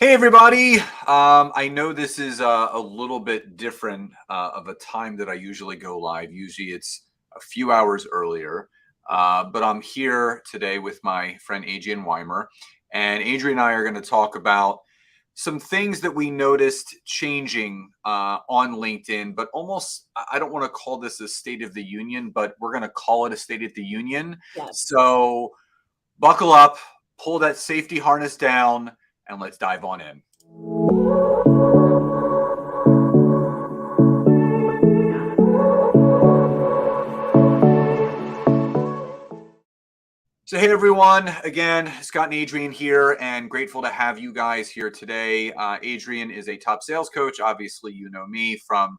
Hey everybody! I know this is a little bit different of a time that I usually go live. Usually it's a few hours earlier, but I'm here today with my friend Adrian Weimer, and Adrian and I are going to talk about some things that we noticed changing on LinkedIn, but almost I don't want to call this a State of the Union, but we're going to call it a State of the Union. Yes. So buckle up, pull that safety harness down, and let's dive on in. So, hey everyone, again, Scott and Adrian here, and grateful to have you guys here today. Adrian is a top sales coach. Obviously, you know me from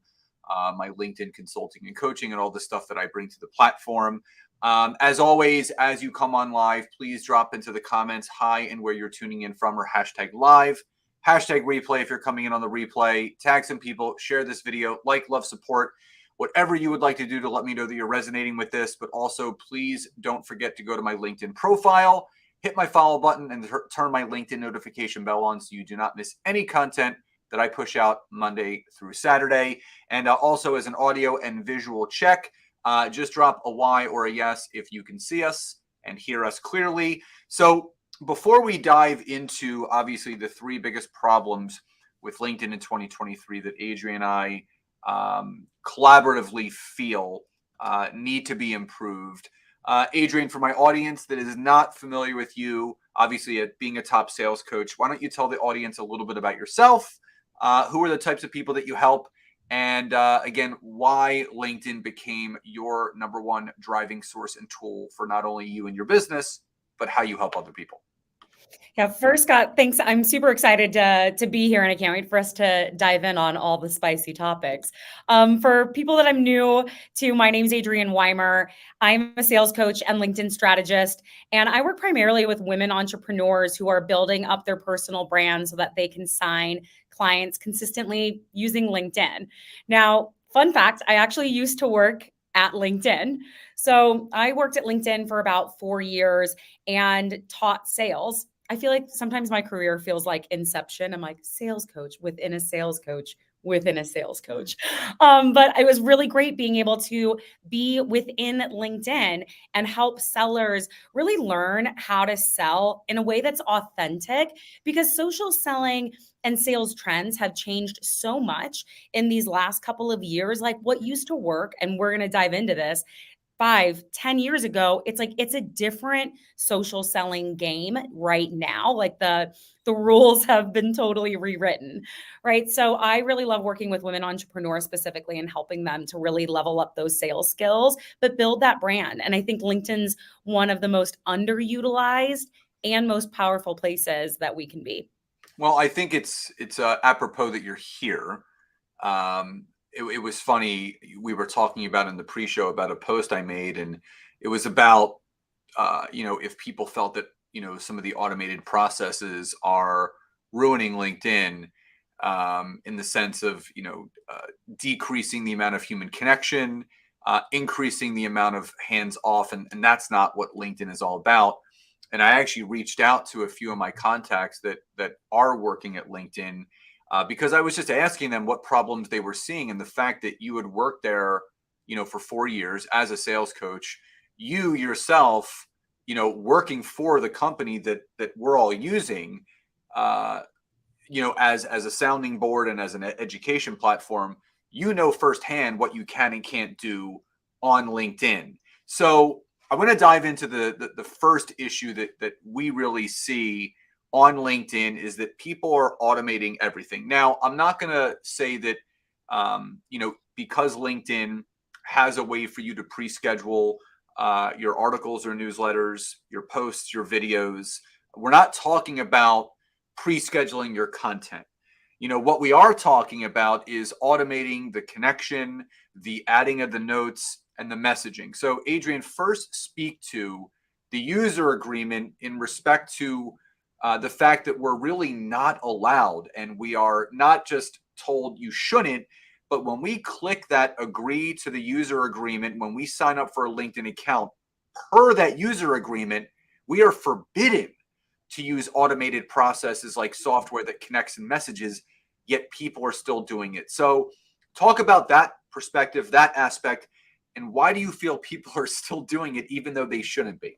my LinkedIn consulting and coaching and all the stuff that I bring to the platform. As always, as you come on live, please drop into the comments hi and where you're tuning in from, or hashtag live, hashtag replay if you're coming in on the replay. Tag some people, share this video, like, love, support. Whatever you would like to do to let me know that you're resonating with this, but also please don't forget to go to my LinkedIn profile, hit my follow button, and turn my LinkedIn notification bell on so you do not miss any content that I push out Monday through Saturday. And also, as an audio and visual check, just drop a Y or a yes if you can see us and hear us clearly. So before we dive into, obviously, the three biggest problems with LinkedIn in 2023 that Adrian and I collaboratively feel need to be improved. Adrian, for my audience that is not familiar with you, obviously being a top sales coach, why don't you tell the audience a little bit about yourself? Who are the types of people that you help? And again, why LinkedIn became your number one driving source and tool for not only you and your business, but how you help other people. Yeah, first, Scott, thanks. I'm super excited to be here, and I can't wait for us to dive in on all the spicy topics. For people that I'm new to, my name's Adrian Weimer. I'm a sales coach and LinkedIn strategist, and I work primarily with women entrepreneurs who are building up their personal brand so that they can sign clients consistently using LinkedIn. Now, fun fact, I actually used to work at LinkedIn. So I worked at LinkedIn for about 4 years and taught sales. I feel like sometimes my career feels like Inception. I'm like sales coach within a sales coach within a sales coach. But it was really great being able to be within LinkedIn and help sellers really learn how to sell in a way that's authentic, because social selling and sales trends have changed so much in these last couple of years. Like what used to work, and we're going to dive into this, 5, 10 years ago, it's a different social selling game right now. Like the rules have been totally rewritten, right? So I really love working with women entrepreneurs specifically and helping them to really level up those sales skills, but build that brand. And I think LinkedIn's one of the most underutilized and most powerful places that we can be. Well, I think it's apropos that you're here. It was funny. We were talking about in the pre-show about a post I made, and it was about if people felt that some of the automated processes are ruining LinkedIn, in the sense of decreasing the amount of human connection, increasing the amount of hands off, and that's not what LinkedIn is all about. And I actually reached out to a few of my contacts that are working at LinkedIn, because I was just asking them what problems they were seeing, and the fact that you had worked there, for 4 years as a sales coach, you yourself, working for the company that we're all using, as a sounding board and as an education platform, firsthand what you can and can't do on LinkedIn. So I want to dive into the first issue that we really see on LinkedIn is that people are automating everything. Now, I'm not going to say that, because LinkedIn has a way for you to pre-schedule your articles or newsletters, your posts, your videos. We're not talking about pre-scheduling your content. What we are talking about is automating the connection, the adding of the notes, and the messaging. So, Adrian, first speak to the user agreement in respect to the fact that we're really not allowed, and we are not just told you shouldn't, but when we click that agree to the user agreement, when we sign up for a LinkedIn account, per that user agreement, we are forbidden to use automated processes like software that connects and messages, yet people are still doing it. So talk about that perspective, that aspect, and why do you feel people are still doing it even though they shouldn't be?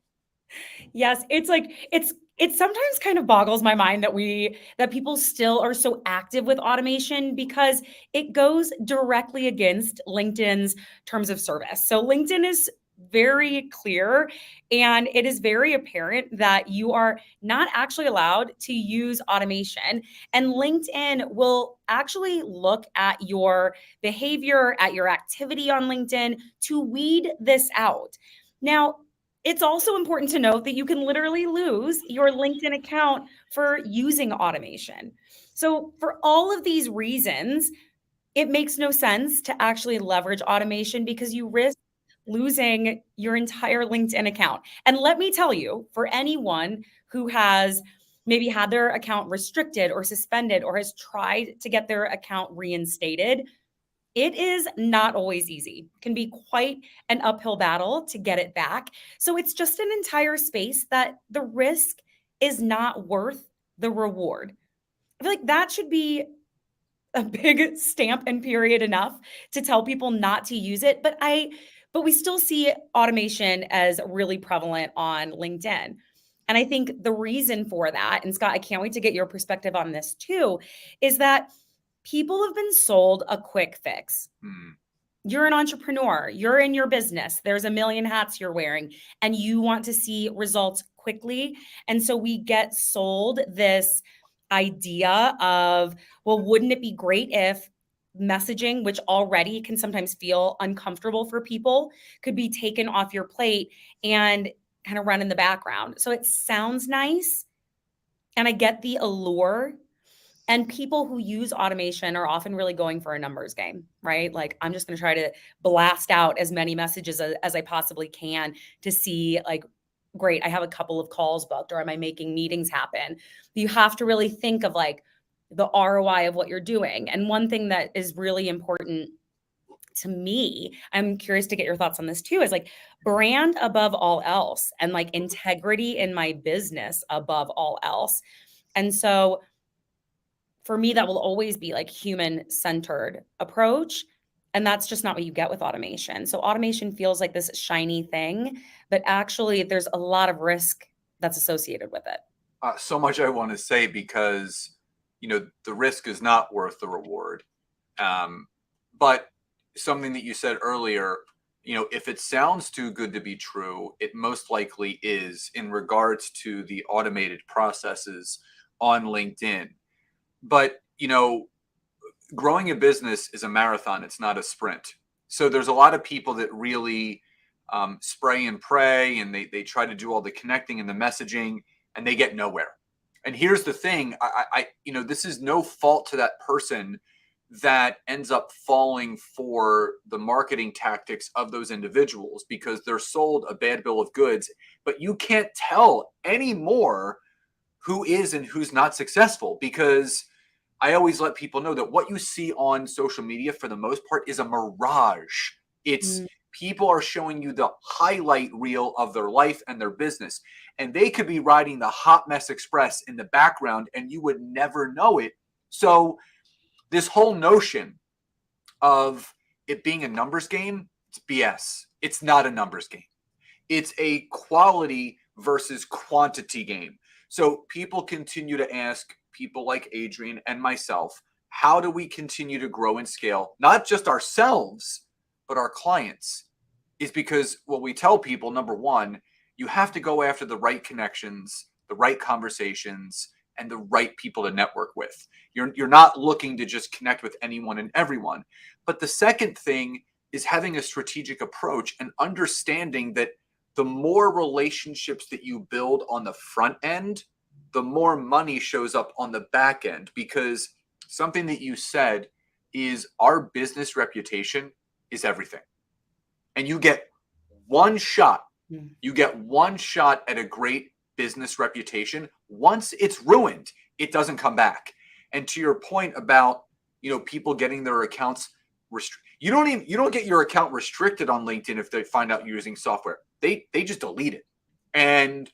Yes, it's like it sometimes kind of boggles my mind that people still are so active with automation because it goes directly against LinkedIn's terms of service. So LinkedIn is very clear and it is very apparent that you are not actually allowed to use automation, and LinkedIn will actually look at your behavior, at your activity on LinkedIn to weed this out. Now, it's also important to note that you can literally lose your LinkedIn account for using automation. So, for all of these reasons, it makes no sense to actually leverage automation because you risk losing your entire LinkedIn account. And let me tell you, for anyone who has maybe had their account restricted or suspended or has tried to get their account reinstated, it is not always easy. It can be quite an uphill battle to get it back. So it's just an entire space that the risk is not worth the reward. I feel like that should be a big stamp and period enough to tell people not to use it. But we still see automation as really prevalent on LinkedIn. And I think the reason for that, and Scott, I can't wait to get your perspective on this too, is that people have been sold a quick fix. Hmm. You're an entrepreneur, you're in your business, there's a million hats you're wearing, and you want to see results quickly. And so we get sold this idea of, well, wouldn't it be great if messaging, which already can sometimes feel uncomfortable for people, could be taken off your plate and kind of run in the background? So it sounds nice. And I get the allure, and people who use automation are often really going for a numbers game, right? Like, I'm just going to try to blast out as many messages as I possibly can to see, like, great, I have a couple of calls booked, or am I making meetings happen? You have to really think of like the ROI of what you're doing. And one thing that is really important to me, I'm curious to get your thoughts on this too, is like brand above all else and like integrity in my business above all else. And so for me, that will always be like human centered approach. And that's just not what you get with automation. So automation feels like this shiny thing, but actually there's a lot of risk that's associated with it. So much I want to say because, the risk is not worth the reward. But something that you said earlier, if it sounds too good to be true, it most likely is in regards to the automated processes on LinkedIn. But, growing a business is a marathon, it's not a sprint. So there's a lot of people that really spray and pray, and they try to do all the connecting and the messaging, and they get nowhere. And here's the thing, this is no fault to that person that ends up falling for the marketing tactics of those individuals because they're sold a bad bill of goods, but you can't tell anymore who is and who's not successful, because I always let people know that what you see on social media for the most part is a mirage. It's Mm. people are showing you the highlight reel of their life and their business, and they could be riding the hot mess express in the background and you would never know it. So this whole notion of it being a numbers game, it's BS. It's not a numbers game. It's a quality versus quantity game. So people continue to ask people like Adrian and myself, how do we continue to grow and scale, not just ourselves, but our clients? Is because what we tell people, number one, you have to go after the right connections, the right conversations, and the right people to network with. You're not looking to just connect with anyone and everyone. But the second thing is having a strategic approach and understanding that the more relationships that you build on the front end, the more money shows up on the back end. Because something that you said is our business reputation is everything. And you get one shot. You get one shot at a great business reputation. Once it's ruined, it doesn't come back. And to your point about, people getting their accounts you don't get your account restricted on LinkedIn if they find out you're using software. They just delete it. And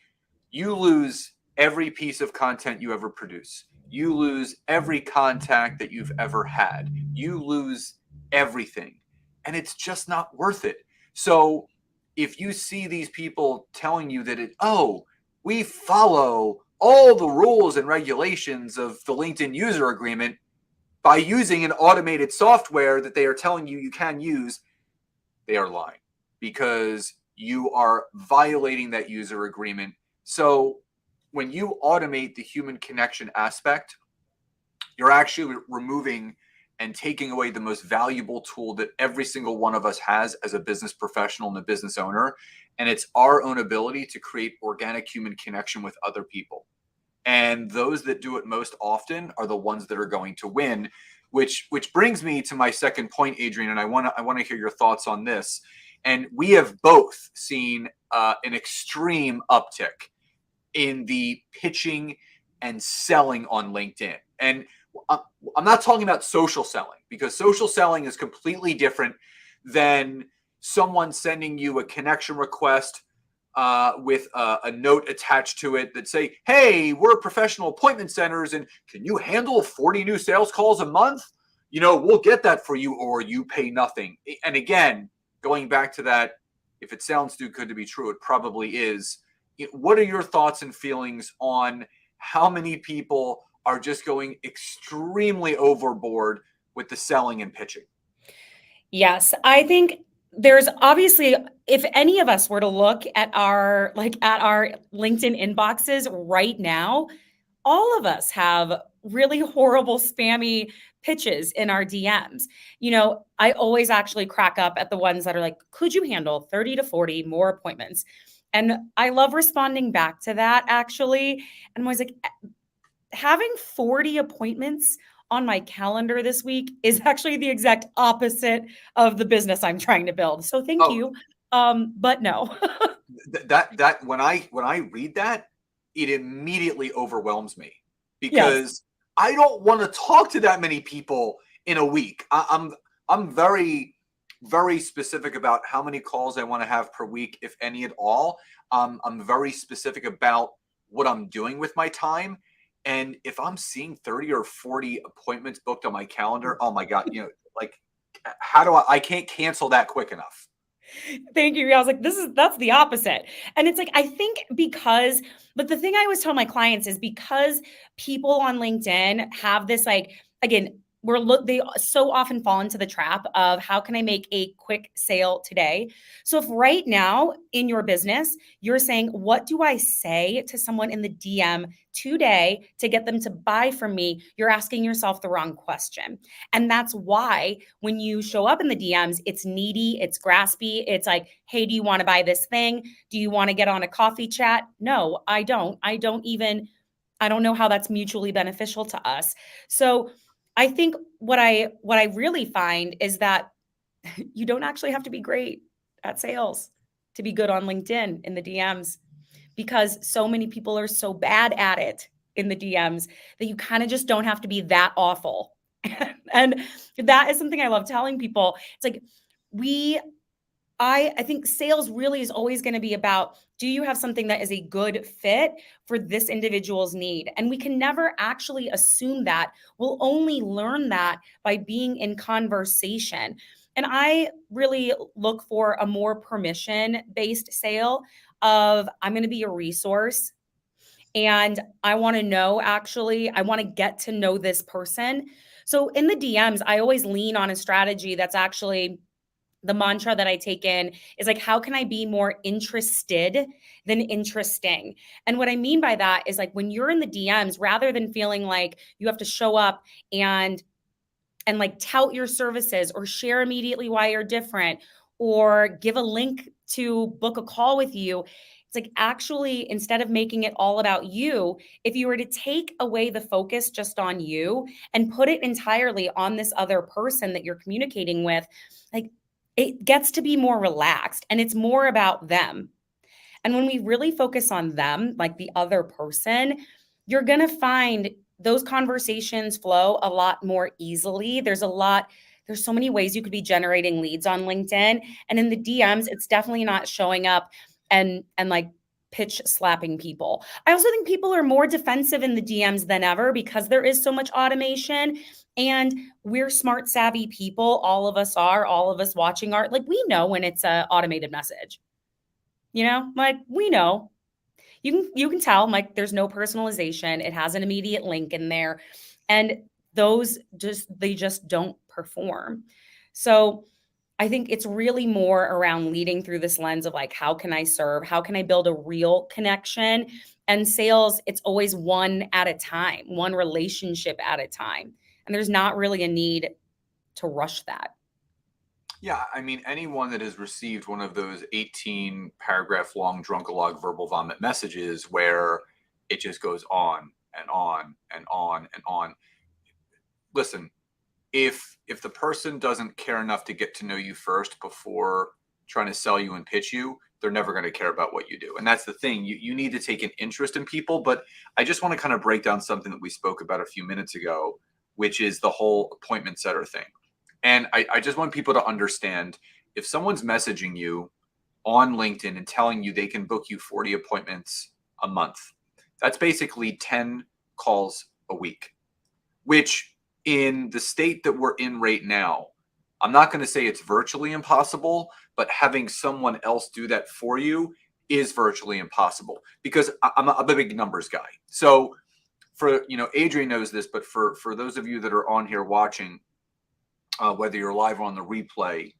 you lose every piece of content you ever produce. You lose every contact that you've ever had. You lose everything. And it's just not worth it. So if you see these people telling you that we follow all the rules and regulations of the LinkedIn user agreement by using an automated software that they are telling you can use, they are lying, because you are violating that user agreement. So when you automate the human connection aspect, you're actually removing and taking away the most valuable tool that every single one of us has as a business professional and a business owner. And it's our own ability to create organic human connection with other people. And those that do it most often are the ones that are going to win, which brings me to my second point, Adrian, and I want to hear your thoughts on this. And we have both seen an extreme uptick in the pitching and selling on LinkedIn. And I'm not talking about social selling, because social selling is completely different than someone sending you a connection request with a note attached to it that say, hey, we're professional appointment centers, and can you handle 40 new sales calls a month? We'll get that for you, or you pay nothing. And again, going back to that, if it sounds too good to be true, it probably is. What are your thoughts and feelings on how many people are just going extremely overboard with the selling and pitching? Yes, I think there's obviously, if any of us were to look at our LinkedIn inboxes right now, all of us have really horrible spammy pitches in our DMs. I always actually crack up at the ones that are like, could you handle 30 to 40 more appointments? And I love responding back to that, actually. And I'm always like, having 40 appointments on my calendar this week is actually the exact opposite of the business I'm trying to build. So thank you. But no. that when I read that, it immediately overwhelms me, because Yes. I don't want to talk to that many people in a week. I'm very, very specific about how many calls I want to have per week, if any at all. I'm very specific about what I'm doing with my time. And if I'm seeing 30 or 40 appointments booked on my calendar, oh my God, like, how do I can't cancel that quick enough. Thank you. I was like, that's the opposite. And it's like, I think but the thing I always tell my clients is, because people on LinkedIn have this, like, again, they so often fall into the trap of, how can I make a quick sale today? So if right now in your business, you're saying, what do I say to someone in the DM today to get them to buy from me? You're asking yourself the wrong question. And that's why when you show up in the DMs, it's needy, it's graspy. It's like, hey, do you want to buy this thing? Do you want to get on a coffee chat? No, I don't. I don't know how that's mutually beneficial to us. So I think what I really find is that you don't actually have to be great at sales to be good on LinkedIn in the DMs, because so many people are so bad at it in the DMs that you kind of just don't have to be that awful. And that is something I love telling people. It's like, I think sales really is always going to be about, do you have something that is a good fit for this individual's need? And we can never actually assume that. We'll only learn that by being in conversation. And I really look for a more permission-based sale of, I'm going to be a resource, and I want to get to know this person. So in the DMs, I always lean on a strategy that's actually, the mantra that I take in is like, how can I be more interested than interesting? And what I mean by that is, like, when you're in the DMs, rather than feeling like you have to show up and like tout your services, or share immediately why you're different, or give a link to book a call with you, it's like, actually, instead of making it all about you, if you were to take away the focus just on you and put it entirely on this other person that you're communicating with, like, it gets to be more relaxed and it's more about them. And when we really focus on them, like the other person, you're going to find those conversations flow a lot more easily. There's so many ways you could be generating leads on LinkedIn. And in the DMs, it's definitely not showing up and like pitch slapping people. I also think people are more defensive in the DMs than ever because there is so much automation, and we're smart, savvy people. All of us are, all of us watching art. Like, we know when it's a automated message, like we know. You can tell, like, there's no personalization. It has an immediate link in there. And they just don't perform. So I think it's really more around leading through this lens of like, how can I serve? How can I build a real connection? And sales, it's always one at a time, one relationship at a time. And there's not really a need to rush that. Yeah, I mean, anyone that has received one of those 18 paragraph long drunkalog verbal vomit messages where it just goes on and on and on and on. Listen, if the person doesn't care enough to get to know you first before trying to sell you and pitch you, they're never going to care about what you do. And that's the thing. You need to take an interest in people. But I just want to kind of break down something that we spoke about a few minutes ago, which is the whole appointment setter thing. And I just want people to understand, if someone's messaging you on LinkedIn and telling you they can book you 40 appointments a month, that's basically 10 calls a week, which in the state that we're in right now, I'm not going to say it's virtually impossible, but having someone else do that for you is virtually impossible, because I'm a big numbers guy. So Adrian knows this, but for those of you that are on here watching, whether you're live or on the replay,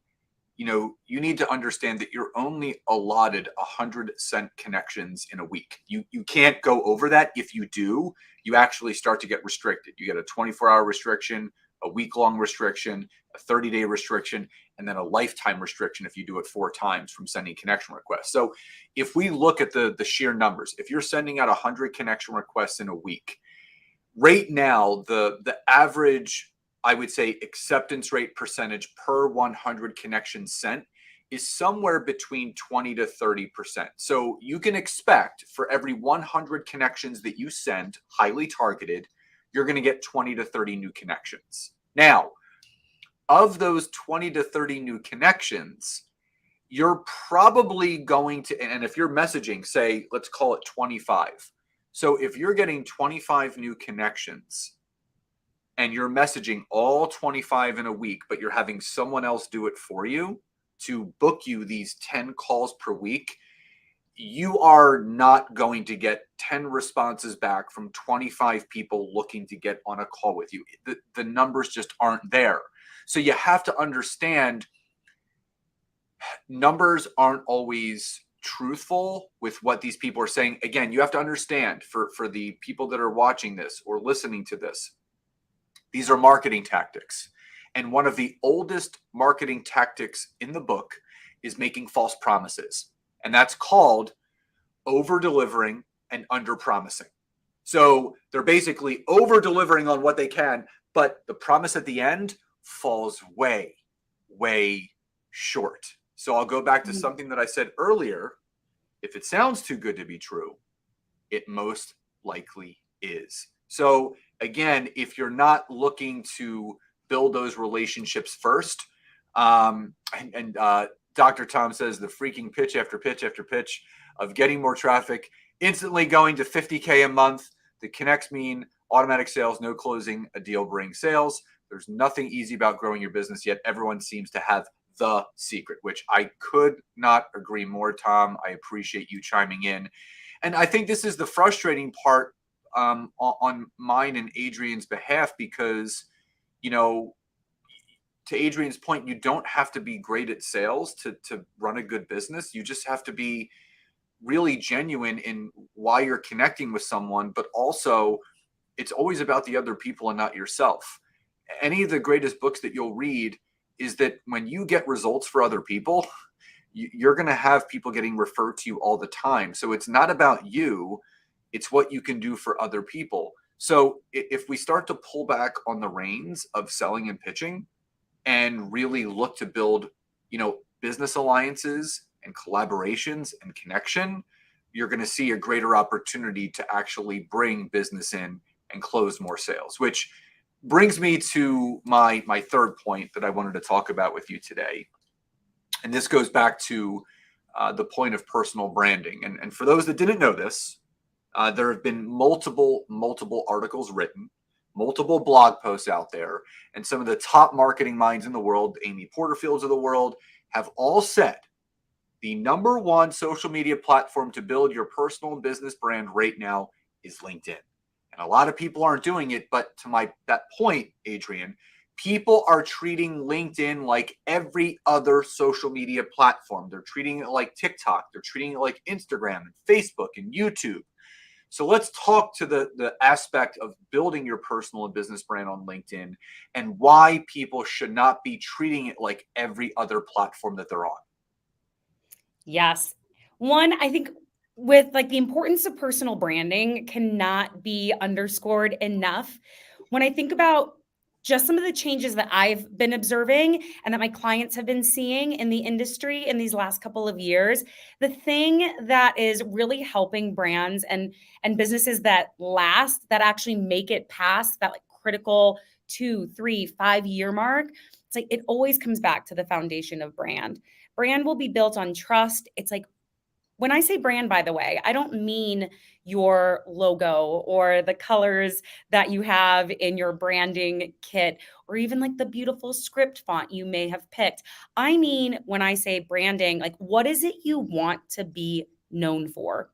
you need to understand that you're only allotted 100 sent connections in a week. You can't go over that. If you do, you actually start to get restricted. You get a 24-hour restriction, a week-long restriction, a 30-day restriction, and then a lifetime restriction if you do it 4 times from sending connection requests. So if we look at the sheer numbers, if you're sending out 100 connection requests in a week, right now, the average, I would say, acceptance rate percentage per 100 connections sent is somewhere between 20 to 30%. So you can expect for every 100 connections that you send, highly targeted, you're going to get 20 to 30 new connections. Now, of those 20 to 30 new connections, you're probably going to, and if you're messaging, say, let's call it 25. So if you're getting 25 new connections, and you're messaging all 25 in a week, but you're having someone else do it for you to book you these 10 calls per week, you are not going to get 10 responses back from 25 people looking to get on a call with you. The numbers just aren't there. So you have to understand, numbers aren't always truthful with what these people are saying. Again, you have to understand, for the people that are watching this or listening to this, these are marketing tactics. And one of the oldest marketing tactics in the book is making false promises. And that's called over-delivering and under-promising. So they're basically over-delivering on what they can, but the promise at the end falls way, way short. So I'll go back to something that I said earlier. If it sounds too good to be true, it most likely is. So again, if you're not looking to build those relationships first, Dr. Tom says the freaking pitch after pitch after pitch of getting more traffic, instantly going to 50K a month. The connects mean automatic sales, no closing, a deal brings sales. There's nothing easy about growing your business, yet everyone seems to have the secret, which I could not agree more, Tom. I appreciate you chiming in. And I think this is the frustrating part on mine and Adrian's behalf, because, to Adrian's point, you don't have to be great at sales to run a good business. You just have to be really genuine in why you're connecting with someone, but also it's always about the other people and not yourself. Any of the greatest books that you'll read is that when you get results for other people, you're going to have people getting referred to you all the time. So it's not about you. It's what you can do for other people. So if we start to pull back on the reins of selling and pitching and really look to build, business alliances and collaborations and connection, you're going to see a greater opportunity to actually bring business in and close more sales, which brings me to my third point that I wanted to talk about with you today. And this goes back to the point of personal branding. And for those that didn't know this, there have been multiple articles written, multiple blog posts out there, and some of the top marketing minds in the world, Amy Porterfields of the world, have all said the number one social media platform to build your personal and business brand right now is LinkedIn. And a lot of people aren't doing it, but to that point, Adrian, people are treating LinkedIn like every other social media platform. They're treating it like TikTok. They're treating it like Instagram and Facebook and YouTube. So let's talk to the aspect of building your personal and business brand on LinkedIn and why people should not be treating it like every other platform that they're on. Yes. One, I think with like the importance of personal branding cannot be underscored enough. When I think about just some of the changes that I've been observing and that my clients have been seeing in the industry in these last couple of years, the thing that is really helping brands and businesses that last, that actually make it past that like critical 2, 3, 5 year mark, it's like it always comes back to the foundation of brand. Brand will be built on trust. It's like when I say brand, by the way, I don't mean your logo or the colors that you have in your branding kit or even like the beautiful script font you may have picked. I mean, when I say branding, like what is it you want to be known for?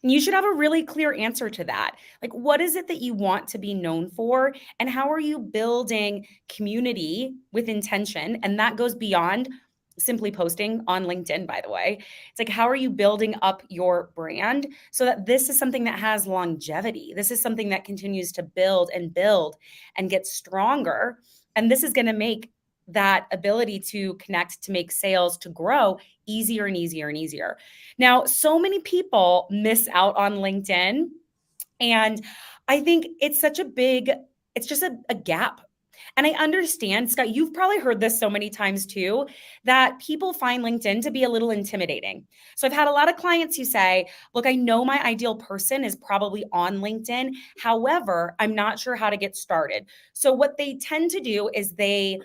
And you should have a really clear answer to that. Like, what is it that you want to be known for? And how are you building community with intention? And that goes beyond simply posting on LinkedIn, by the way. It's like, how are you building up your brand so that this is something that has longevity? This is something that continues to build and get stronger. And this is going to make that ability to connect, to make sales, to grow easier and easier and easier. Now, so many people miss out on LinkedIn. And I think it's such a big, it's just a gap. And I understand, Scott, you've probably heard this so many times too, that people find LinkedIn to be a little intimidating. So I've had a lot of clients who say, look, I know my ideal person is probably on LinkedIn. However, I'm not sure how to get started. So what they tend to do is they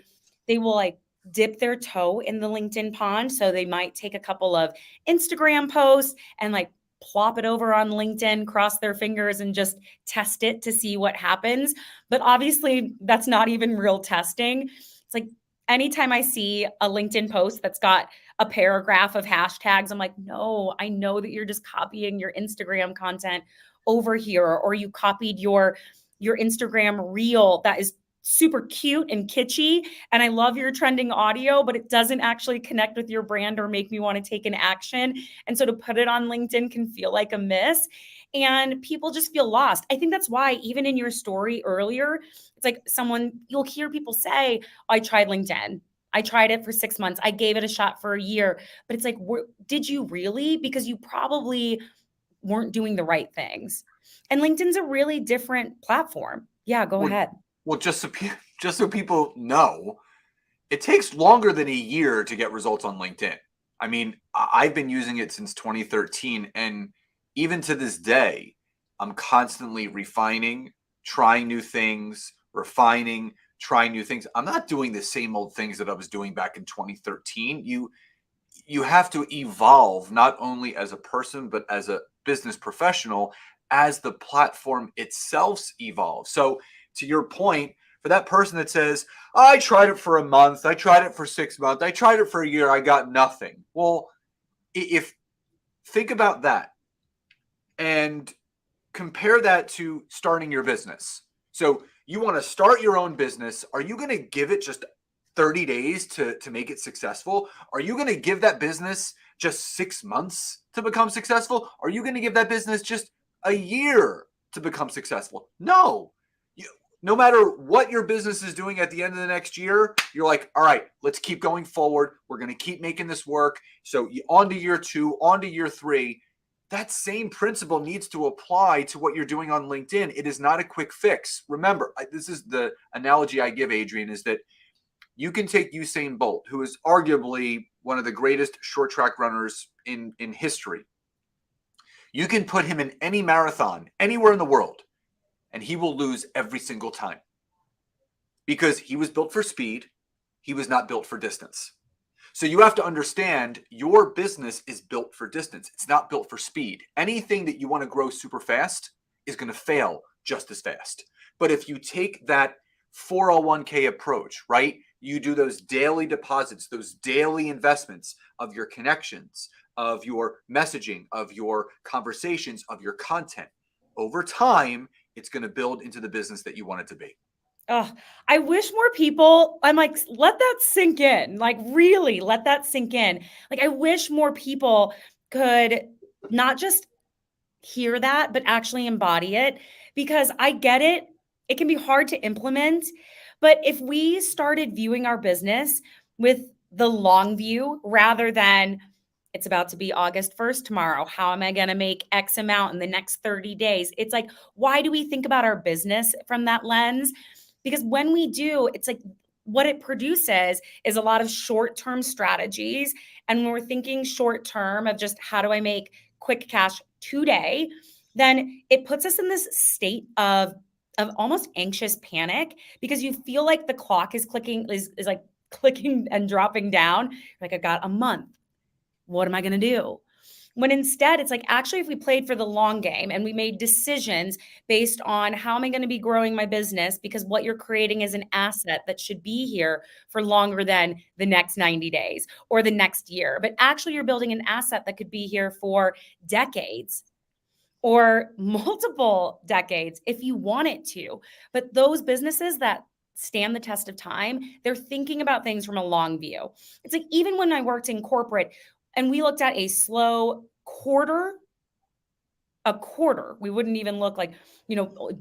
will like dip their toe in the LinkedIn pond. So they might take a couple of Instagram posts and like plop it over on LinkedIn, cross their fingers and just test it to see what happens. But obviously, that's not even real testing. It's like anytime I see a LinkedIn post that's got a paragraph of hashtags, I'm like, no, I know that you're just copying your Instagram content over here, or you copied your Instagram reel that is super cute and kitschy. And I love your trending audio, but it doesn't actually connect with your brand or make me want to take an action. And so to put it on LinkedIn can feel like a miss. And people just feel lost. I think that's why, even in your story earlier, it's like you'll hear people say, I tried LinkedIn. I tried it for 6 months. I gave it a shot for a year. But it's like, did you really? Because you probably weren't doing the right things. And LinkedIn's a really different platform. Yeah, go ahead. Well, just so people know, it takes longer than a year to get results on LinkedIn. I mean, I've been using it since 2013, and even to this day, I'm constantly refining, trying new things, refining, trying new things. I'm not doing the same old things that I was doing back in 2013. You have to evolve not only as a person, but as a business professional as the platform itself evolves. So to your point, for that person that says, I tried it for a month, I tried it for 6 months, I tried it for a year, I got nothing. Well, if think about that and compare that to starting your business. So you want to start your own business. Are you going to give it just 30 days to make it successful? Are you going to give that business just 6 months to become successful? Are you going to give that business just a year to become successful? No. No matter what your business is doing at the end of the next year, you're like, all right, let's keep going forward. We're going to keep making this work. So on to year 2, on to year 3. That same principle needs to apply to what you're doing on LinkedIn. It is not a quick fix. Remember, this is the analogy I give, Adrian, is that you can take Usain Bolt, who is arguably one of the greatest short track runners in history. You can put him in any marathon, anywhere in the world, and he will lose every single time because he was built for speed. He was not built for distance. So you have to understand your business is built for distance. It's not built for speed. Anything that you want to grow super fast is going to fail just as fast. But if you take that 401k approach, right? You do those daily deposits, those daily investments of your connections, of your messaging, of your conversations, of your content. Over time, it's going to build into the business that you want it to be. Oh, I wish more people, I'm like, let that sink in. Like, really let that sink in. Like, I wish more people could not just hear that, but actually embody it, because I get it. It can be hard to implement. But if we started viewing our business with the long view rather than it's about to be August 1st tomorrow, how am I going to make X amount in the next 30 days? It's like, why do we think about our business from that lens? Because when we do, it's like what it produces is a lot of short-term strategies. And when we're thinking short-term of just how do I make quick cash today, then it puts us in this state of almost anxious panic, because you feel like the clock is like clicking and dropping down. Like, I got a month. What am I going to do? When instead it's like, actually, if we played for the long game and we made decisions based on how am I going to be growing my business, because what you're creating is an asset that should be here for longer than the next 90 days or the next year. But actually, you're building an asset that could be here for decades or multiple decades if you want it to. But those businesses that stand the test of time, they're thinking about things from a long view. It's like, even when I worked in corporate and we looked at a slow a quarter, we wouldn't even look like,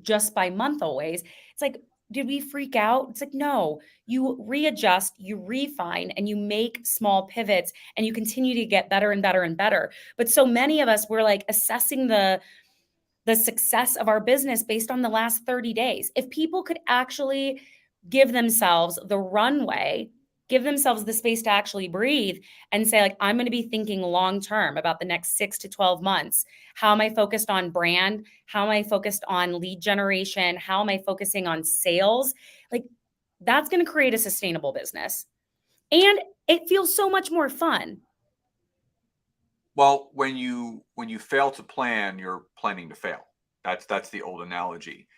just by month always. It's like, did we freak out? It's like, no, you readjust, you refine, and you make small pivots, and you continue to get better and better and better. But so many of us, we're like assessing the success of our business based on the last 30 days. If people could actually give themselves the runway, give themselves the space to actually breathe and say, like, I'm going to be thinking long term about the next 6 to 12 months. How am I focused on brand? How am I focused on lead generation? How am I focusing on sales? Like, that's going to create a sustainable business. And it feels so much more fun. Well, when you fail to plan, you're planning to fail. That's the old analogy.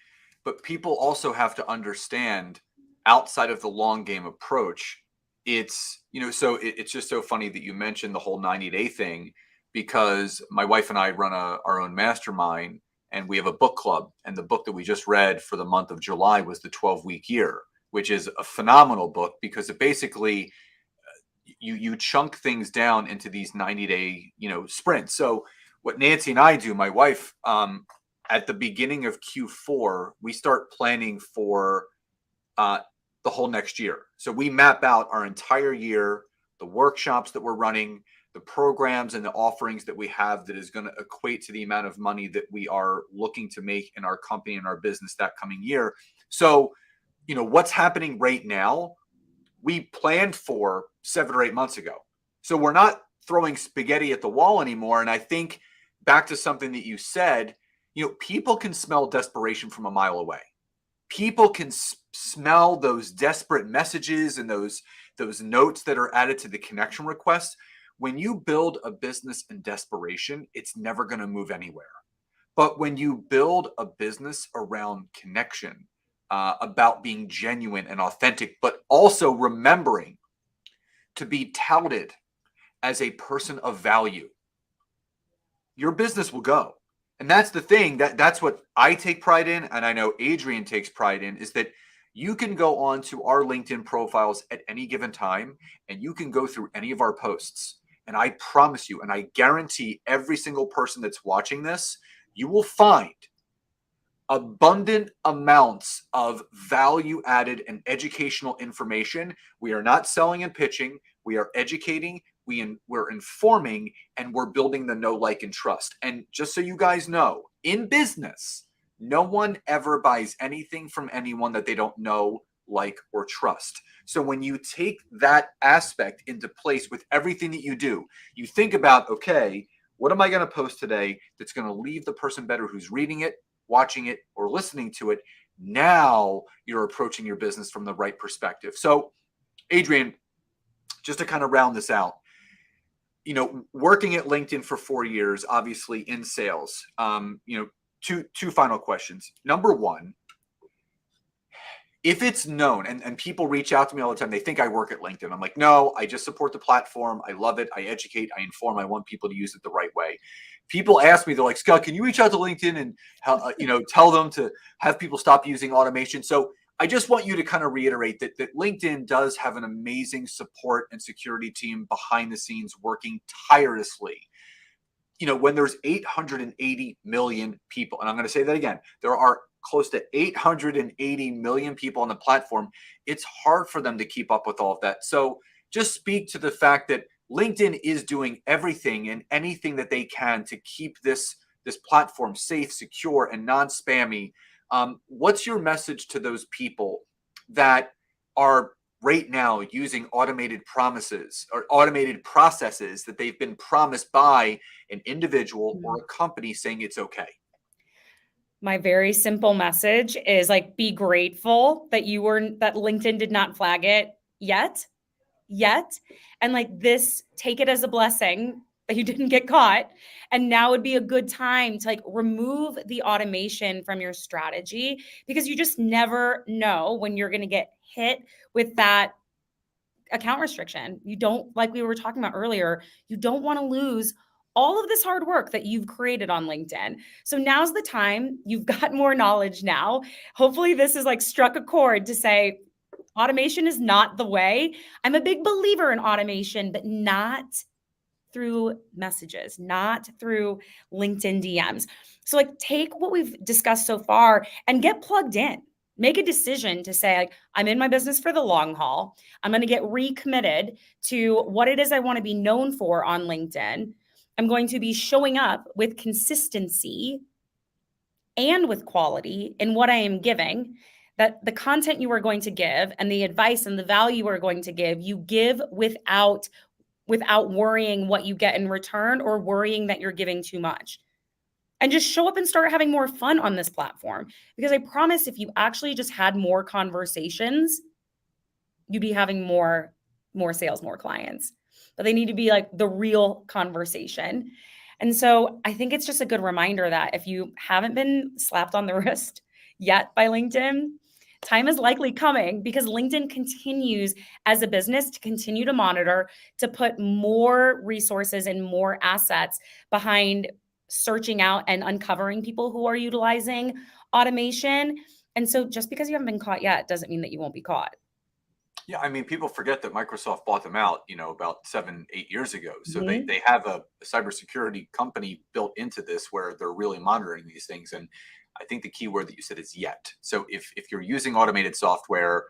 But people also have to understand, outside of the long game approach, it's it's just so funny that you mentioned the whole 90-day thing, because my wife and I run our own mastermind, and we have a book club, and the book that we just read for the month of July was The 12-Week Year, which is a phenomenal book, because it basically you chunk things down into these 90-day sprints. So what Nancy and I do, my wife, at the beginning of Q4, we start planning for the whole next year. So we map out our entire year, the workshops that we're running, the programs and the offerings that we have that is going to equate to the amount of money that we are looking to make in our company and our business that coming year. So, what's happening right now, we planned for 7 or 8 months ago. So we're not throwing spaghetti at the wall anymore. And I think, back to something that you said, people can smell desperation from a mile away. People can smell those desperate messages and those notes that are added to the connection request. When you build a business in desperation, it's never going to move anywhere. But when you build a business around connection, about being genuine and authentic, but also remembering to be touted as a person of value, your business will go. And that's the thing, that's what I take pride in, and I know Adrian takes pride in, is that you can go on to our LinkedIn profiles at any given time, and you can go through any of our posts. And I promise you, and I guarantee every single person that's watching this, you will find abundant amounts of value added and educational information. We are not selling and pitching. We are educating, we're informing, and we're building the know, like, and trust. And just so you guys know, in business, no one ever buys anything from anyone that they don't know, like, or trust. So when you take that aspect into place with everything that you do, you think about, okay, what am I going to post today that's going to leave the person better who's reading it, watching it, or listening to it? Now you're approaching your business from the right perspective. So, Adrian, just to kind of round this out, working at LinkedIn for 4 years, obviously in sales, two final questions. Number one, if it's known and people reach out to me all the time, they think I work at LinkedIn. I'm like, no, I just support the platform. I love it. I educate, I inform. I want people to use it the right way. People ask me, they're like, Scott, can you reach out to LinkedIn and tell them to have people stop using automation? So I just want you to kind of reiterate that LinkedIn does have an amazing support and security team behind the scenes working tirelessly. When there's 880 million people, and I'm going to say that again, there are close to 880 million people on the platform. It's hard for them to keep up with all of that. So just speak to the fact that LinkedIn is doing everything and anything that they can to keep this platform safe, secure, and non-spammy. What's your message to those people that are right now using automated promises or automated processes that they've been promised by an individual or a company saying it's okay? My very simple message is like, be grateful that that LinkedIn did not flag it yet. And like this, take it as a blessing that you didn't get caught. And now would be a good time to like remove the automation from your strategy, because you just never know when you're going to get hit with that account restriction. You don't, like we were talking about earlier, you don't want to lose all of this hard work that you've created on LinkedIn. So now's the time. You've got more knowledge now. Hopefully this is like struck a chord to say automation is not the way. I'm a big believer in automation, but not through messages, not through LinkedIn DMs. So like take what we've discussed so far and get plugged in. Make a decision to say, like, I'm in my business for the long haul. I'm going to get recommitted to what it is I want to be known for on LinkedIn. I'm going to be showing up with consistency and with quality in what I am giving, that the content you are going to give and the advice and the value you are going to give, you give without worrying what you get in return or worrying that you're giving too much. And just show up and start having more fun on this platform. Because I promise if you actually just had more conversations, you'd be having more sales, more clients. But they need to be like the real conversation. And so I think it's just a good reminder that if you haven't been slapped on the wrist yet by LinkedIn, time is likely coming, because LinkedIn continues as a business to continue to monitor, to put more resources and more assets behind searching out and uncovering people who are utilizing automation. And so just because you haven't been caught yet doesn't mean that you won't be caught. Yeah, I mean, people forget that Microsoft bought them out, about 7-8 years ago. So Mhm. they have a cybersecurity company built into this where they're really monitoring these things. And I think the key word that you said is yet. So if you're using automated software,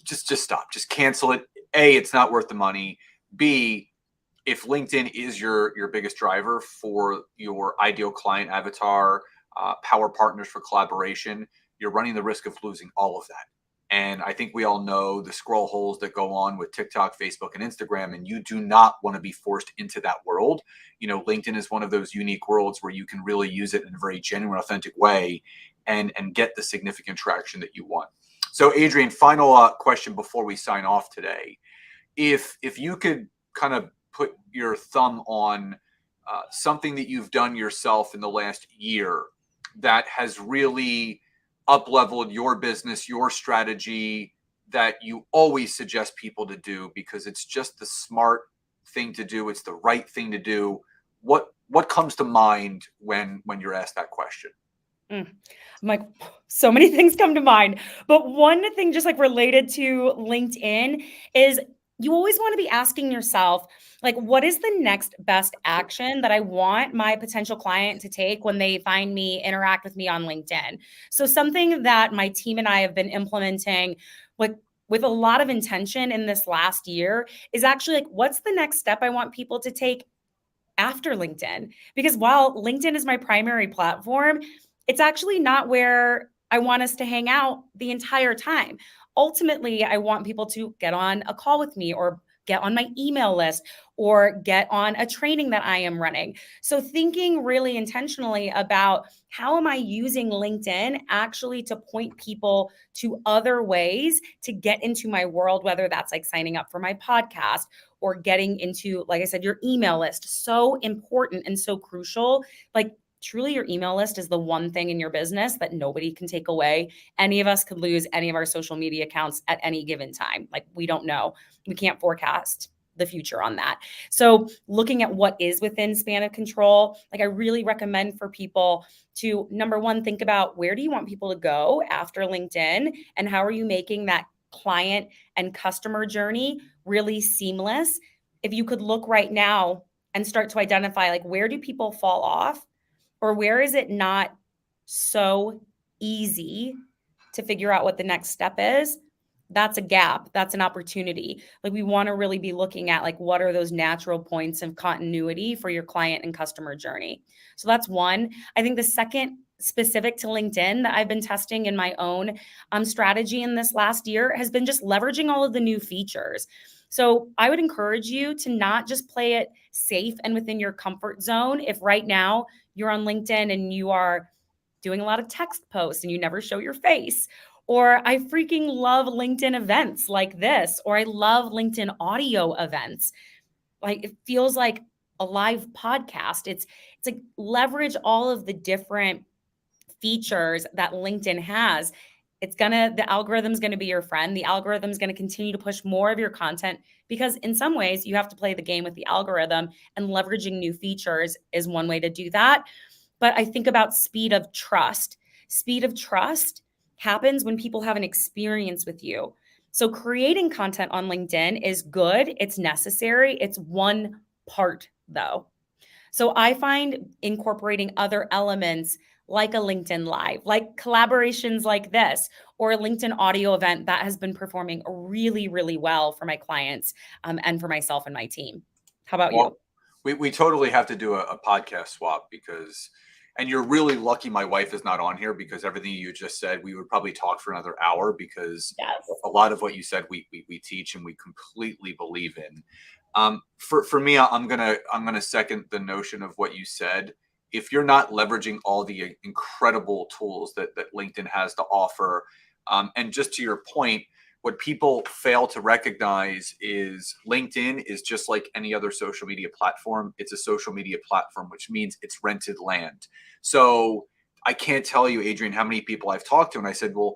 just stop, just cancel it. A, it's not worth the money. B, if LinkedIn is your biggest driver for your ideal client avatar, power partners for collaboration, you're running the risk of losing all of that. And I think we all know the scroll holes that go on with TikTok, Facebook, and Instagram, and you do not want to be forced into that world. LinkedIn is one of those unique worlds where you can really use it in a very genuine, authentic way and get the significant traction that you want. So, Adrian, final question before we sign off today. If you could kind of put your thumb on something that you've done yourself in the last year that has really up-leveled your business, your strategy, that you always suggest people to do because it's just the smart thing to do, it's the right thing to do, what comes to mind when you're asked that question? I'm like, so many things come to mind. But one thing just like related to LinkedIn is you always want to be asking yourself, like, what is the next best action that I want my potential client to take when they find me, interact with me on LinkedIn? So something that my team and I have been implementing with a lot of intention in this last year is actually like, what's the next step I want people to take after LinkedIn? Because while LinkedIn is my primary platform, it's actually not where I want us to hang out the entire time. Ultimately, I want people to get on a call with me or get on my email list or get on a training that I am running. So thinking really intentionally about how am I using LinkedIn actually to point people to other ways to get into my world, whether that's like signing up for my podcast or getting into, like I said, your email list. So important and so crucial. Like truly your email list is the one thing in your business that nobody can take away. Any of us could lose any of our social media accounts at any given time. Like we don't know. We can't forecast the future on that. So looking at what is within span of control, like I really recommend for people to, number one, think about where do you want people to go after LinkedIn and how are you making that client and customer journey really seamless. If you could look right now and start to identify like where do people fall off or where is it not so easy to figure out what the next step is, that's a gap. That's an opportunity. Like we want to really be looking at like what are those natural points of continuity for your client and customer journey. So that's one. I think the second specific to LinkedIn that I've been testing in my own strategy in this last year has been just leveraging all of the new features. So I would encourage you to not just play it safe and within your comfort zone. If right now you're on LinkedIn and you are doing a lot of text posts and you never show your face, or I freaking love LinkedIn events like this, or I love LinkedIn audio events. Like it feels like a live podcast. It's like leverage all of the different features that LinkedIn has. The algorithm's going to be your friend. The algorithm's going to continue to push more of your content because in some ways you have to play the game with the algorithm, and leveraging new features is one way to do that. But I think about speed of trust. Speed of trust happens when people have an experience with you. So creating content on LinkedIn is good. It's necessary. It's one part though. So I find incorporating other elements like a LinkedIn Live, like collaborations like this, or a LinkedIn audio event that has been performing really, really well for my clients and for myself and my team. How about you? We totally have to do a podcast swap because, and you're really lucky my wife is not on here because everything you just said, we would probably talk for another hour because Yes. a lot of what you said, we teach and we completely believe in. For me, I'm gonna second the notion of what you said. If you're not leveraging all the incredible tools that LinkedIn has to offer, and just to your point, what people fail to recognize is LinkedIn is just like any other social media platform. It's a social media platform, which means it's rented land. So I can't tell you, Adrian, how many people I've talked to, and I said, well,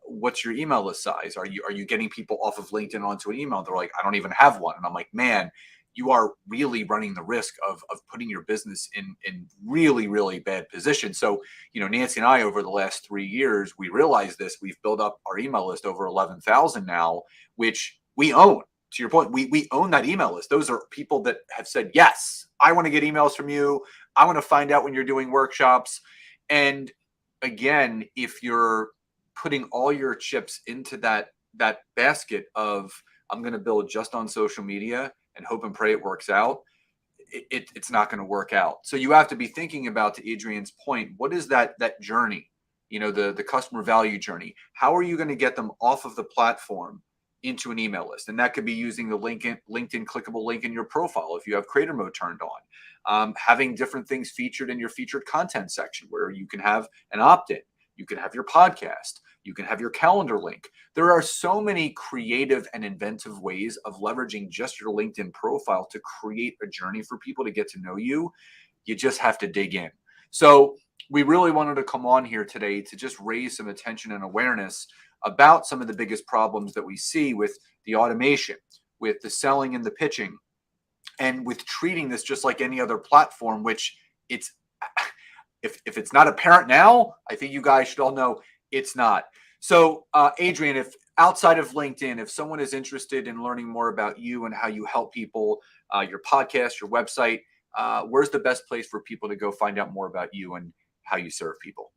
what's your email list size? Are you getting people off of LinkedIn onto an email? They're like, I don't even have one. And I'm like, man, you are really running the risk of putting your business in really, really bad position. So, Nancy and I, over the last 3 years, we realized this. We've built up our email list over 11,000 now, which we own. To your point, we own that email list. Those are people that have said, yes, I want to get emails from you. I want to find out when you're doing workshops. And again, if you're putting all your chips into that basket of I'm going to build just on social media and hope and pray it works out, it's not going to work out. So you have to be thinking about, to Adrian's point, what is that journey, the customer value journey? How are you going to get them off of the platform into an email list? And that could be using the LinkedIn clickable link in your profile if you have creator mode turned on, having different things featured in your featured content section where you can have an opt-in, you can have your podcast, you can have your calendar link. There are so many creative and inventive ways of leveraging just your LinkedIn profile to create a journey for people to get to know you. You just have to dig in. So we really wanted to come on here today to just raise some attention and awareness about some of the biggest problems that we see with the automation, with the selling and the pitching, and with treating this just like any other platform, which it's, if it's not apparent now, I think you guys should all know it's not. So, Adrian, if outside of LinkedIn, if someone is interested in learning more about you and how you help people, your podcast, your website, where's the best place for people to go find out more about you and how you serve people?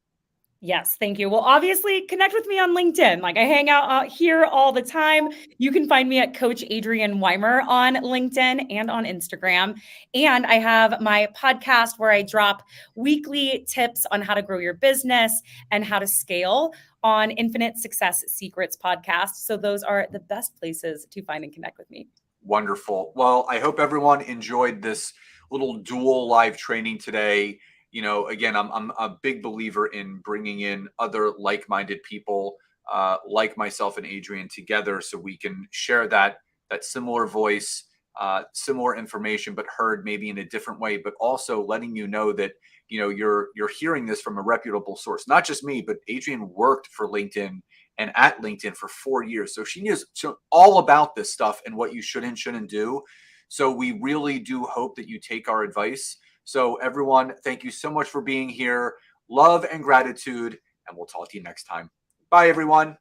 Yes, thank you. Well, obviously, connect with me on LinkedIn. Like I hang out here all the time. You can find me at Coach Adrian Weimer on LinkedIn and on Instagram. And I have my podcast where I drop weekly tips on how to grow your business and how to scale on Infinite Success Secrets podcast. So those are the best places to find and connect with me. Wonderful. Well, I hope everyone enjoyed this little dual live training today. Again, I'm a big believer in bringing in other like-minded people, like myself and Adrian together, so we can share that similar voice, similar information, but heard maybe in a different way. But also letting you know that you're hearing this from a reputable source. Not just me, but Adrian worked for LinkedIn and at LinkedIn for 4 years. So she knows all about this stuff and what you should and shouldn't do. So we really do hope that you take our advice. So everyone, thank you so much for being here. Love and gratitude, and we'll talk to you next time. Bye, everyone.